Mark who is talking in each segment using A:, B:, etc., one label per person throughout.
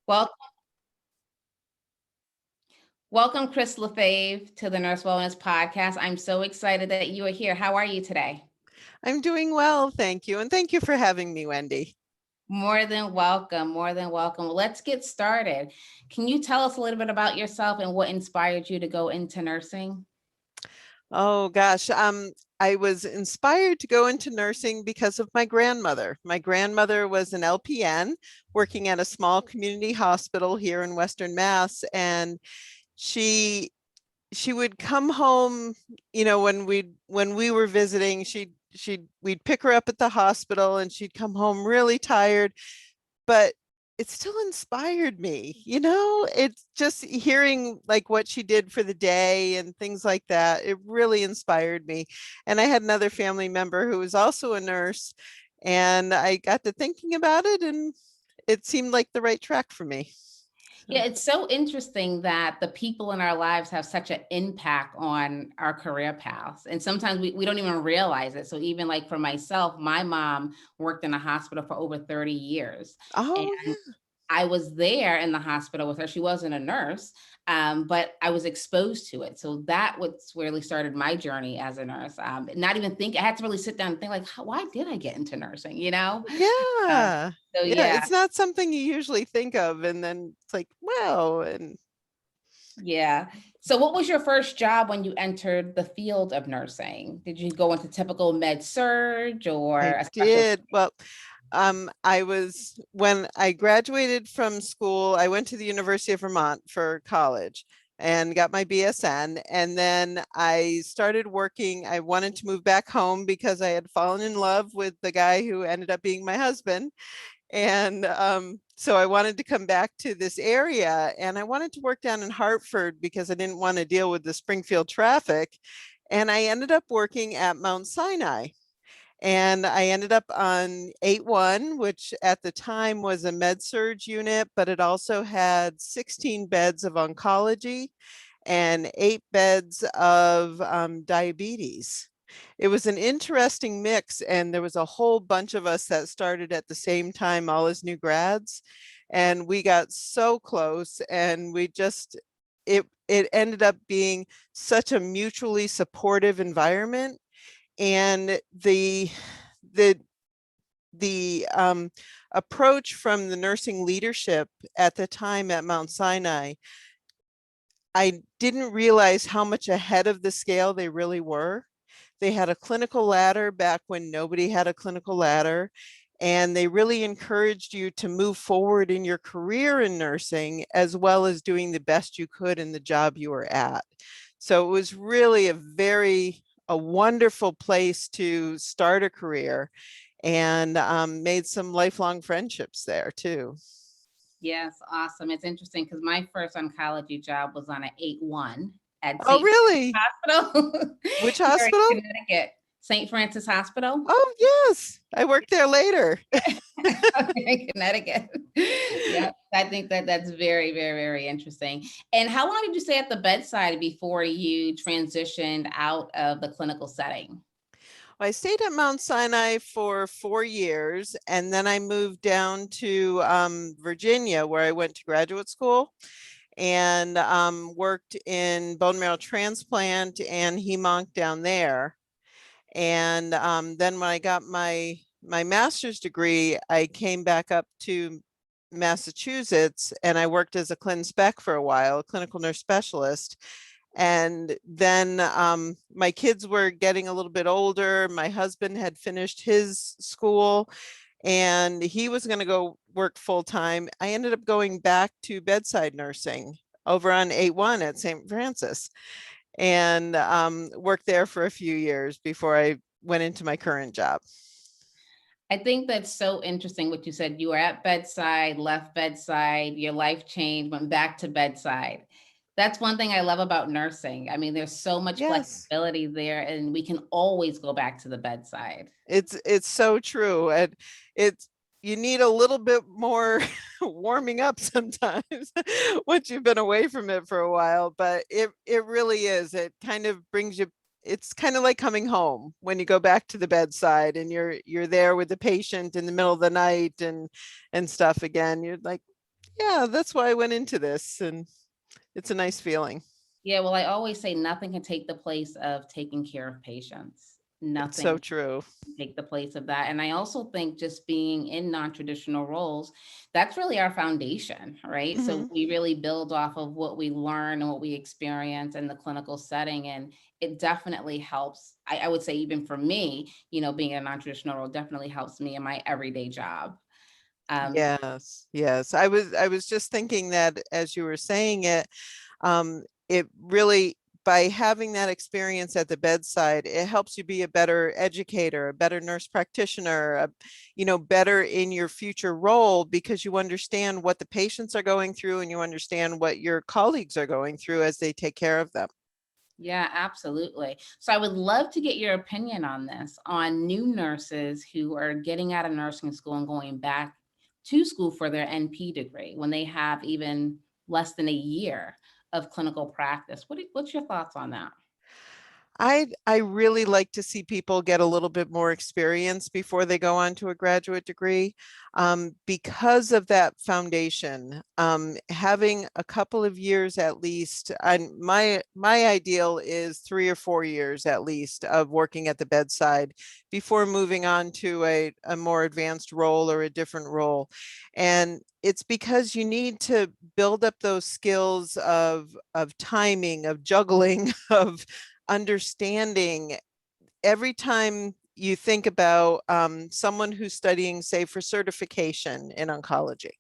A: Well, welcome, Kris LeFebvre, to the Nurse Wellness Podcast. I'm so excited that you are here. How are you today?
B: I'm doing well, thank you. And thank you for having me, Wendy.
A: More than welcome, more than welcome. Well, let's get started. Can you tell us a little bit about yourself and what inspired you to go into nursing?
B: Oh gosh, I was inspired to go into nursing because of my grandmother. My grandmother was an LPN working at a small community hospital here in Western Mass, and she she would come home, when we were visiting, we'd pick her up at the hospital and she'd come home really tired, but it still inspired me. It's just hearing like what she did for the day and things like that. It really inspired me. And I had another family member who was also a nurse, and I got to thinking about it, and it seemed like the right track for me. So,
A: Yeah, it's so interesting that the people in our lives have such an impact on our career paths. And sometimes we don't even realize it. So, even like for myself, my mom worked in a hospital for over 30 years.
B: oh
A: And I was there in the hospital with her. She wasn't a nurse, but I was exposed to it. So that was really started my journey as a nurse. Not even think I had to really sit down and think like, why did I get into nursing? Uh,
B: yeah.
A: so
B: Yeah,
A: yeah,
B: it's not something you usually think of, and then it's like, wow. And
A: yeah. So what was your first job when you entered the field of nursing? Did you go into typical med surge or
B: I
A: a specialty?
B: did. Well, when I graduated from school, I went to the University of Vermont for college and got my BSN. And then I started working. I wanted to move back home because I had fallen in love with the guy who ended up being my husband. And so I wanted to come back to this area, and I wanted to work down in Hartford because I didn't want to deal with the Springfield traffic. And I ended up working at Mount Sinai. And I ended up on 8-1, which at the time was a med surge unit, but it also had 16 beds of oncology and 8 beds of diabetes. It was an interesting mix, and there was a whole bunch of us that started at the same time, all as new grads. And we got so close, and it ended up being such a mutually supportive environment. And the approach from the nursing leadership at the time at Mount Sinai, I didn't realize how much ahead of the scale they really were. They had a clinical ladder back when nobody had a clinical ladder, and they really encouraged you to move forward in your career in nursing as well as doing the best you could in the job you were at. So it was really a wonderful place to start a career, and made some lifelong friendships there too.
A: Yes, awesome. It's interesting because my first oncology job was on an 8-1 at
B: Oh,
A: St.
B: really?
A: Hospital
B: Which
A: here in
B: hospital?
A: Connecticut. St. Francis Hospital.
B: Oh, yes. I worked there later.
A: In Connecticut. Yeah, I think that that's very, very, very interesting. And how long did you stay at the bedside before you transitioned out of the clinical setting?
B: I stayed at Mount Sinai for 4 years, and then I moved down to Virginia, where I went to graduate school, and worked in bone marrow transplant and hemonc down there. And then when I got my master's degree, I came back up to Massachusetts, and I worked as a clin spec for a while, a clinical nurse specialist. And then my kids were getting a little bit older. My husband had finished his school, and he was going to go work full time. I ended up going back to bedside nursing over on 8-1 at St. Francis, and worked there for a few years before I went into my current job.
A: I think that's so interesting what you said. You were at bedside, left bedside, your life changed, went back to bedside. That's one thing I love about nursing. I mean, there's so much
B: Yes,
A: flexibility there, and we can always go back to the bedside.
B: it's so true. And it's you need a little bit more warming up sometimes once you've been away from it for a while, but it really is. It kind of brings you, it's kind of like coming home when you go back to the bedside and you're there with the patient in the middle of the night and stuff again. You're like, Yeah, that's why I went into this, and it's a nice feeling.
A: Yeah, well, I always say nothing can take the place of taking care of patients.
B: It's so
A: Nothing
B: true.
A: can take the place of that. And I also think just being in non-traditional roles, that's really our foundation, right? So
B: Hmm.
A: we really build off of what we learn and what we experience in the clinical setting. And it definitely helps. I would say, even for me, being in a non-traditional role definitely helps me in my everyday job. Um,
B: Yes, yes. I was just thinking that as you were saying it, it really, by having that experience at the bedside, it helps you be a better educator, a better nurse practitioner, better in your future role because you understand what the patients are going through and you understand what your colleagues are going through as they take care of them.
A: Yeah, absolutely. So I would love to get your opinion on this, on new nurses who are getting out of nursing school and going back to school for their NP degree when they have even less than a year of clinical practice. What's your thoughts on that?
B: I really like to see people get a little bit more experience before they go on to a graduate degree, because of that foundation. Having a couple of years at least, and my ideal is 3 or 4 years at least of working at the bedside before moving on to a more advanced role or a different role. And it's because you need to build up those skills of timing, of juggling, of understanding every time you think about someone who's studying, say, for certification in oncology.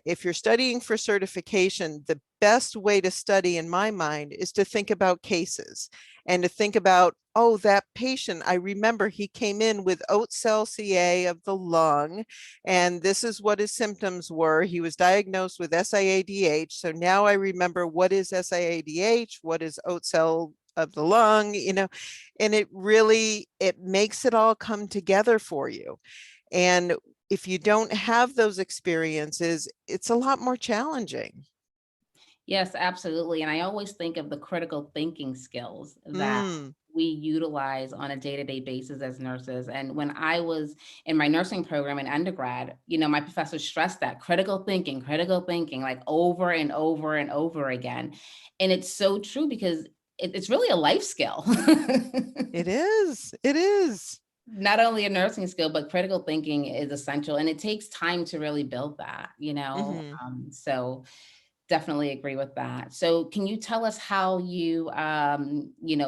B: If you're studying for certification, the best way to study, in my mind, is to think about cases and to think about, oh, that patient, I remember he came in with oat cell CA of the lung, and this is what his symptoms were. He was diagnosed with SIADH. So now I remember what is SIADH, what is oat cell of the lung, and it makes it all come together for you. And if you don't have those experiences, it's a lot more challenging.
A: Yes, absolutely. And I always think of the critical thinking skills that
B: Mm,
A: we utilize on a day-to-day basis as nurses. And when I was in my nursing program in undergrad, my professor stressed that critical thinking, like over and over and over again. And it's so true because it's really a life skill.
B: it is. It is.
A: Not only a nursing skill, but critical thinking is essential. And it takes time to really build that.
B: Hmm.
A: So definitely agree with that. So can you tell us how you,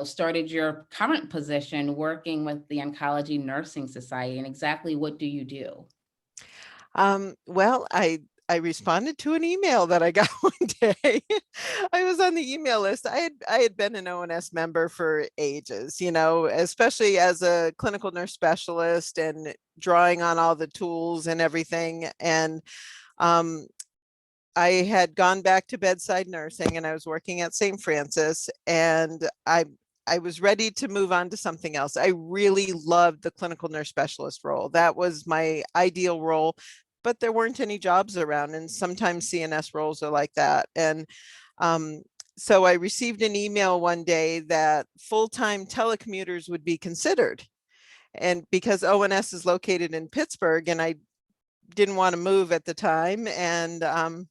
A: started your current position working with the Oncology Nursing Society, and exactly what do you do?
B: Well, I responded to an email that I got one day. I was on the email list. I had been an ONS member for ages, especially as a clinical nurse specialist and drawing on all the tools and everything. And um, I had gone back to bedside nursing and I was working at St. Francis, and I was ready to move on to something else. I really loved the clinical nurse specialist role. That was my ideal role, but there weren't any jobs around, and sometimes CNS roles are like that. And um, so I received an email one day that full-time telecommuters would be considered. And because ONS is located in Pittsburgh, and I didn't want to move at the time. And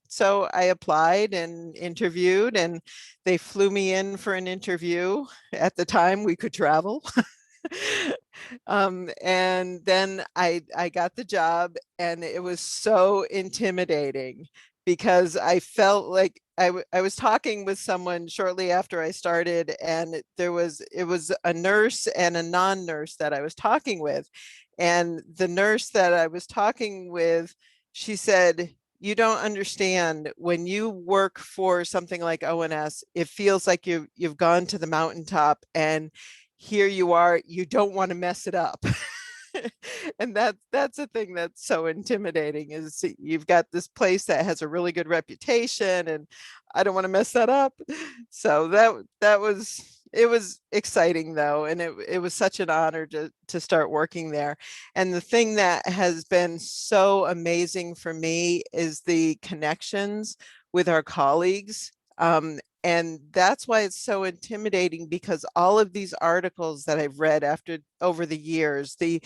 B: so I applied and interviewed, and they flew me in for an interview. At the time, we could travel. And then I got the job, and it was so intimidating because I felt like I was talking with someone shortly after I started, and it was a nurse and a non-nurse that I was talking with. And the nurse that I was talking with, she said, you don't understand, when you work for something like ONS, it feels like you've gone to the mountaintop, and here you are, you don't want to mess it up. And that's a thing that's so intimidating, is you've got this place that has a really good reputation, and I don't want to mess that up. So that was, it was exciting though, and it was such an honor to start working there. And the thing that has been so amazing for me is the connections with our colleagues. And that's why it's so intimidating, because all of these articles that I've read over the years, the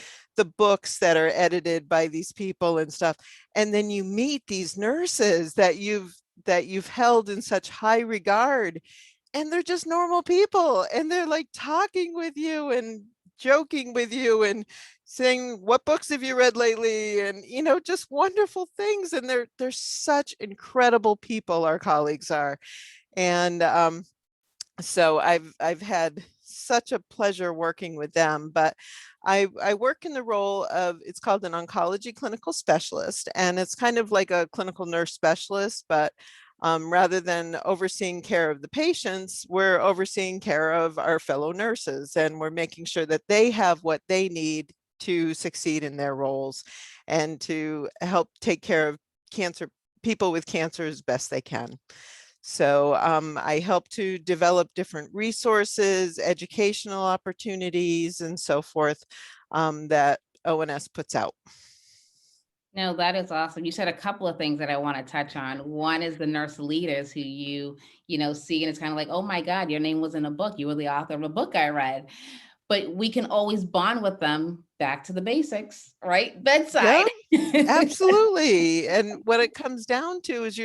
B: books that are edited by these people and stuff, and then you meet these nurses that you've held in such high regard, and they're just normal people, and they're like talking with you and joking with you and saying, what books have you read lately, and just wonderful things. And they're such incredible people, our colleagues are. And so I've had such a pleasure working with them. But I work in the role of, it's called an oncology clinical specialist, and it's kind of like a clinical nurse specialist, but rather than overseeing care of the patients, we're overseeing care of our fellow nurses, and we're making sure that they have what they need to succeed in their roles and to help take care of people with cancer as best they can. So I help to develop different resources, educational opportunities, and so forth, that ONS puts out.
A: No, that is awesome. You said a couple of things that I want to touch on. One is the nurse leaders who see, and it's kind of like, oh my God, your name was in a book. You were the author of a book I read. But we can always bond with them back to the basics, right?
B: Yeah,
A: Bedside.
B: absolutely. And what it comes down to is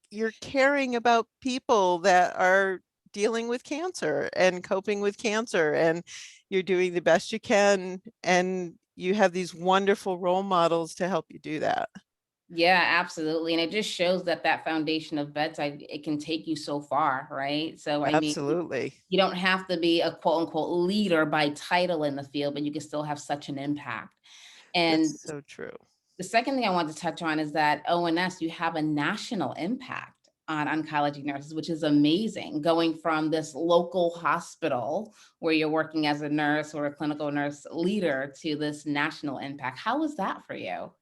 B: you're caring about people that are dealing with cancer and coping with cancer, and you're doing the best you can, and you have these wonderful role models to help you do that.
A: Yeah, absolutely. And it just shows that that foundation of bedside, it can take you so far, right? So, I mean,
B: Absolutely.
A: you don't have to be a quote unquote leader by title in the field, but you can still have such an impact. And
B: That's so true.
A: the second thing I want to touch on is that ONS, you have a national impact on oncology nurses, which is amazing. Going from this local hospital where you're working as a nurse or a clinical nurse leader to this national impact. How was that for you?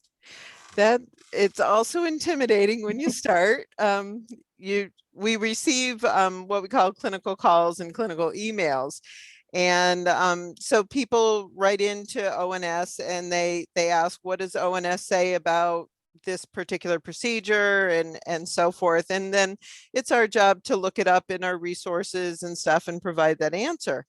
B: That It's also intimidating when you start. We receive what we call clinical calls and clinical emails. And so people write into ONS and they ask, what does ONS say about this particular procedure, and so forth. And then it's our job to look it up in our resources and stuff and provide that answer.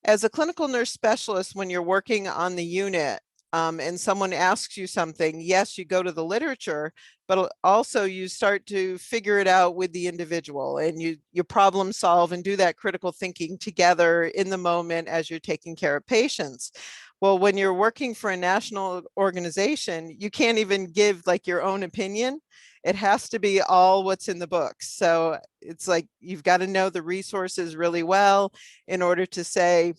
B: As a clinical nurse specialist, when you're working on the unit, and someone asks you something, yes, you go to the literature, but also you start to figure it out with the individual, and you problem solve and do that critical thinking together in the moment as you're taking care of patients. Well, when you're working for a national organization, you can't even give like your own opinion. It has to be all what's in the books. So it's like you've got to know the resources really well in order to say,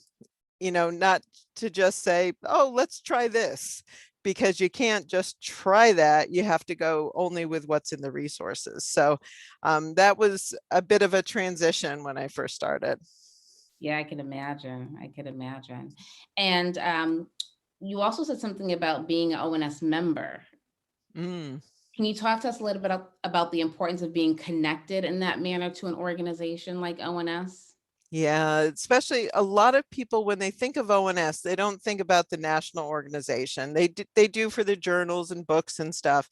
B: not to just say, oh, let's try this, because you can't just try that. You have to go only with what's in the resources. So that was a bit of a transition when I first started.
A: Yeah, I can imagine. I could imagine. And you also said something about being an ONS member.
B: Mm.
A: Can you talk to us a little bit about the importance of being connected in that manner to an organization like ONS?
B: Yeah, especially a lot of people, when they think of ONS, they don't think about the national organization. They do for the journals and books and stuff.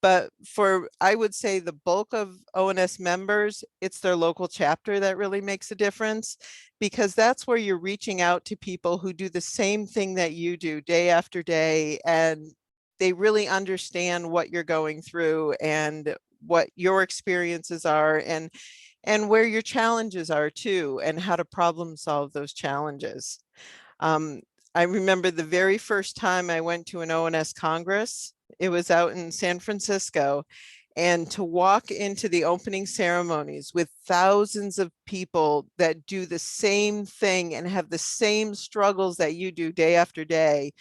B: But for, I would say, the bulk of ONS members, it's their local chapter that really makes a difference, because that's where you're reaching out to people who do the same thing that you do day after day, and they really understand what you're going through and what your experiences are, and where your challenges are too, and how to problem solve those challenges. Um, I remember the very first time I went to an ONS Congress, it was out in San Francisco, and to walk into the opening ceremonies with thousands of people that do the same thing and have the same struggles that you do day after day.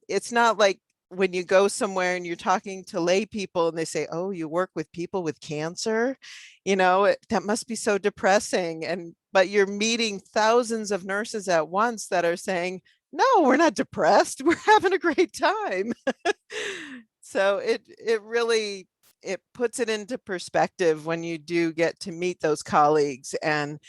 B: It's not like when you go somewhere and you're talking to lay people and they say, oh, you work with people with cancer, that must be so depressing. But you're meeting thousands of nurses at once that are saying, no, we're not depressed, we're having a great time. So it really, it puts it into perspective when you do get to meet those colleagues and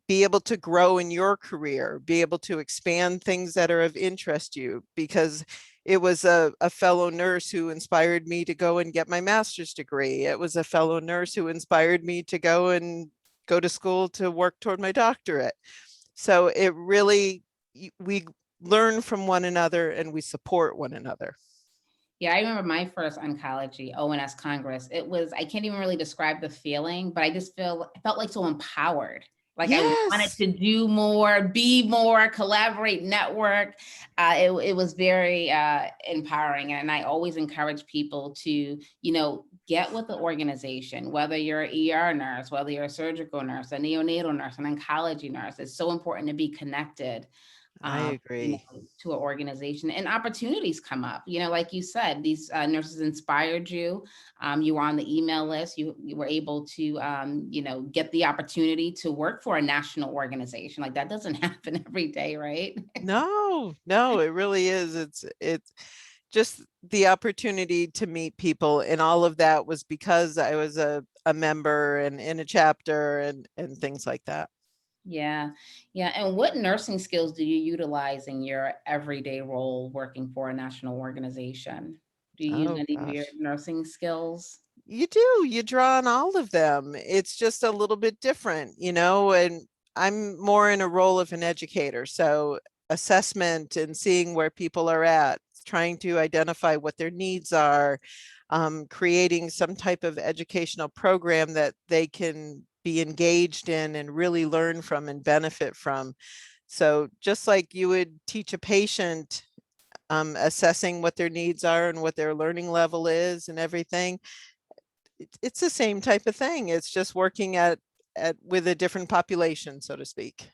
B: be able to grow in your career, be able to expand things that are of interest to you. Because it was a fellow nurse who inspired me to go and get my master's degree. It was a fellow nurse who inspired me to go and go to school to work toward my doctorate. So it really, we learn from one another and we support one another.
A: Yeah, I remember my first oncology ONS Congress. It was, I can't even really describe the feeling, but I felt like so empowered. Like I wanted
B: Yes,
A: to do more, be more, collaborate, network. It was very empowering. And I always encourage people to, get with the organization, whether you're an ER nurse, whether you're a surgical nurse, a neonatal nurse, an oncology nurse. It's so important to be connected,
B: I
A: um,
B: agree.
A: to an organization, and opportunities come up. Like you said, these nurses inspired you. You were on the email list. You were able to, get the opportunity to work for a national organization. Like that doesn't happen every day, right?
B: No, no, it really is. It's just the opportunity to meet people, and all of that was because I was a member and in a chapter and things like that.
A: Yeah. Yeah. And what nursing skills do you utilize in your everyday role working for a national organization? Do you use
B: Oh
A: any of your
B: gosh.
A: nursing skills?
B: You do, you draw on all of them. It's just a little bit different, and I'm more in a role of an educator. So assessment and seeing where people are at, trying to identify what their needs are, creating some type of educational program that they can be engaged in and really learn from and benefit from. So just like you would teach a patient, assessing what their needs are and what their learning level is and everything, it's the same type of thing. It's just working at with a different population, so to speak.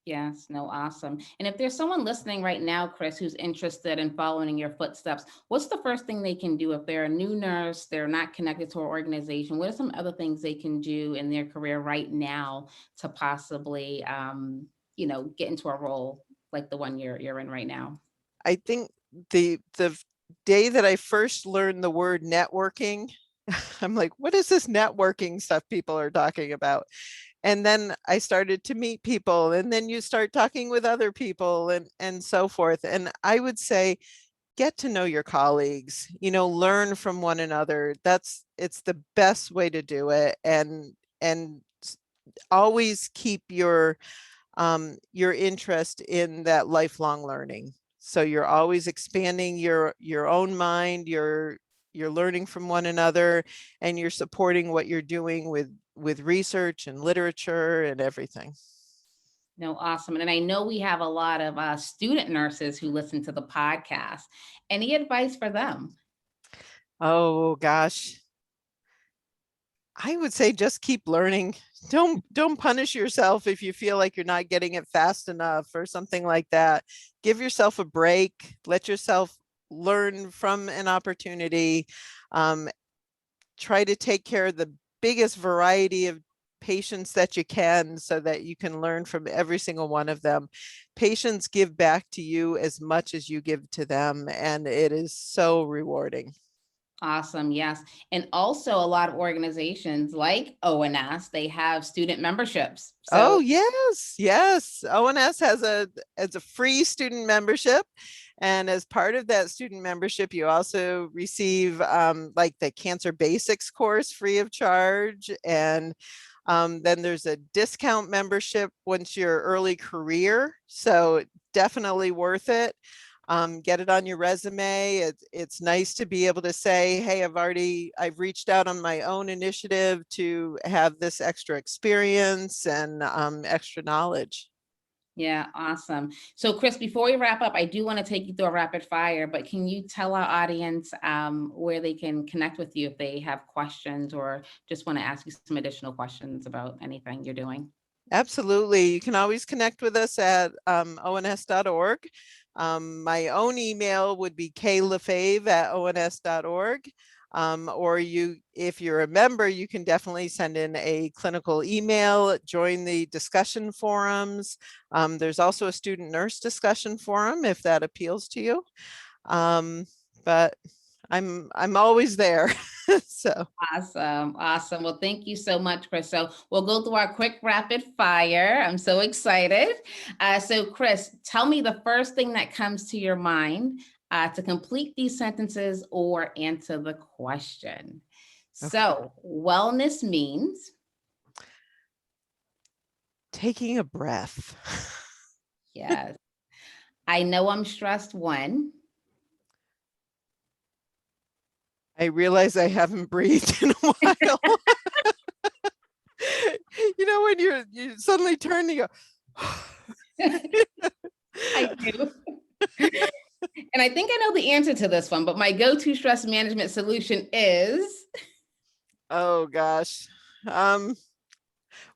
A: Yes, no, awesome. And if there's someone listening right now, Kris, who's interested in following in your footsteps, what's the first thing they can do if they're a new nurse, they're not connected to an organization? What are some other things they can do in their career right now to possibly, get into a role like the one you're in right now?
B: I think the day that I first learned the word networking, I'm like, what is this networking stuff people are talking about? And then I started to meet people, and then you start talking with other people and so forth. And I would say get to know your colleagues, learn from one another. It's the best way to do it. And always keep your interest in that lifelong learning. So you're always expanding your own mind, you're learning from one another, and you're supporting what you're doing with research and literature and everything.
A: No, awesome. And I know we have a lot of student nurses who listen to the podcast. Any advice for them?
B: Oh gosh, I would say just keep learning. Don't punish yourself if you feel like you're not getting it fast enough or something like that. Give yourself a break. Let yourself learn from an opportunity. Um, Try to take care of the biggest variety of patients that you can so that you can learn from every single one of them. Patients give back to you as much as you give to them, and it is so rewarding.
A: Awesome. Yes. And also a lot of organizations like ONS, they have student memberships.
B: Oh
A: So
B: yes, yes. ONS has a free student membership, and as part of that student membership, you also receive like the Cancer Basics course free of charge, and then there's a discount membership once you're early career. So definitely worth it. Get it on your resume. It's nice to be able to say, hey, I've reached out on my own initiative to have this extra experience and extra knowledge.
A: yeah, awesome. So Kris, before we wrap up, I do want to take you through a rapid fire, but can you tell our audience where they can connect with you if they have questions or just want to ask you some additional questions about anything you're doing?
B: Absolutely. You can always connect with us at ons.org. My own email would be klefebvre@ons.org. Or if you're a member, you can definitely send in a clinical email, join the discussion forums. There's also a student nurse discussion forum if that appeals to you. But I'm always there. So
A: Awesome. Awesome. Well, thank you so much, Kris. So we'll go through our quick rapid fire. I'm so excited. So, Kris, tell me the first thing that comes to your mind to complete these sentences or answer the question.
B: okay.
A: So, wellness means,
B: Taking a breath.
A: Yes. I know I'm stressed when.
B: I realize I haven't breathed in a while. You know, when you suddenly turn and you go,
A: I do. And I think I know the answer to this one, but my go-to stress management solution is
B: oh gosh.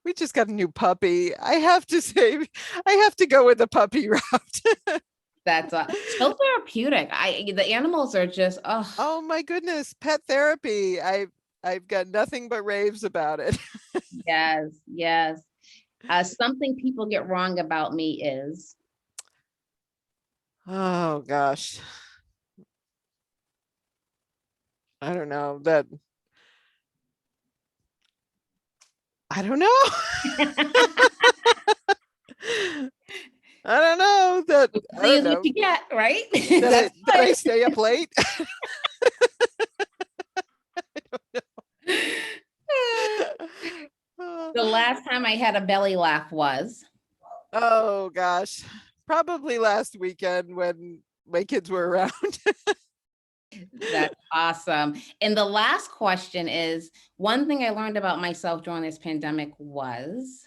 B: We just got a new puppy. I have to say, I have to go with the puppy route.
A: that's so therapeutic. The animals are just
B: Oh my goodness, pet therapy. I've got nothing but raves about it.
A: yes, yes. Something people get wrong about me is
B: Oh gosh. I don't know that. I don't know. I don't know that. I
A: see
B: don't
A: is what
B: know
A: you get, right?
B: that I stay up late.
A: The last time I had a belly laugh was
B: Oh gosh, probably last weekend when my kids were around.
A: that's awesome. And the last question is one thing I learned about myself during this pandemic was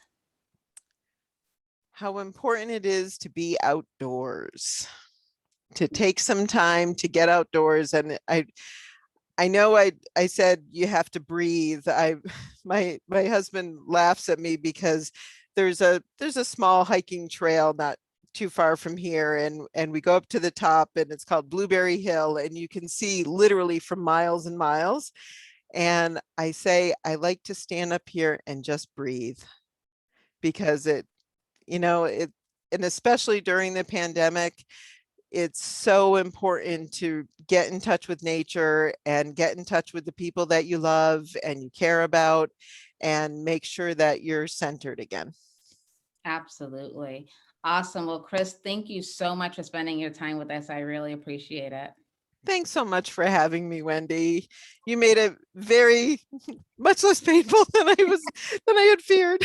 B: How important it is to be outdoors, to take some time to get outdoors. And I know I said you have to breathe. My husband laughs at me because there's a small hiking trail not too far from here, and we go up to the top, and it's called Blueberry Hill, and you can see literally for miles and miles. And I say I like to stand up here and just breathe because it, and especially during the pandemic, it's so important to get in touch with nature and get in touch with the people that you love and you care about, and make sure that you're centered again.
A: absolutely awesome. Well, Kris, thank you so much for spending your time with us. I really appreciate it.
B: Thanks so much for having me, Wendy. You made it very much less painful than I had feared.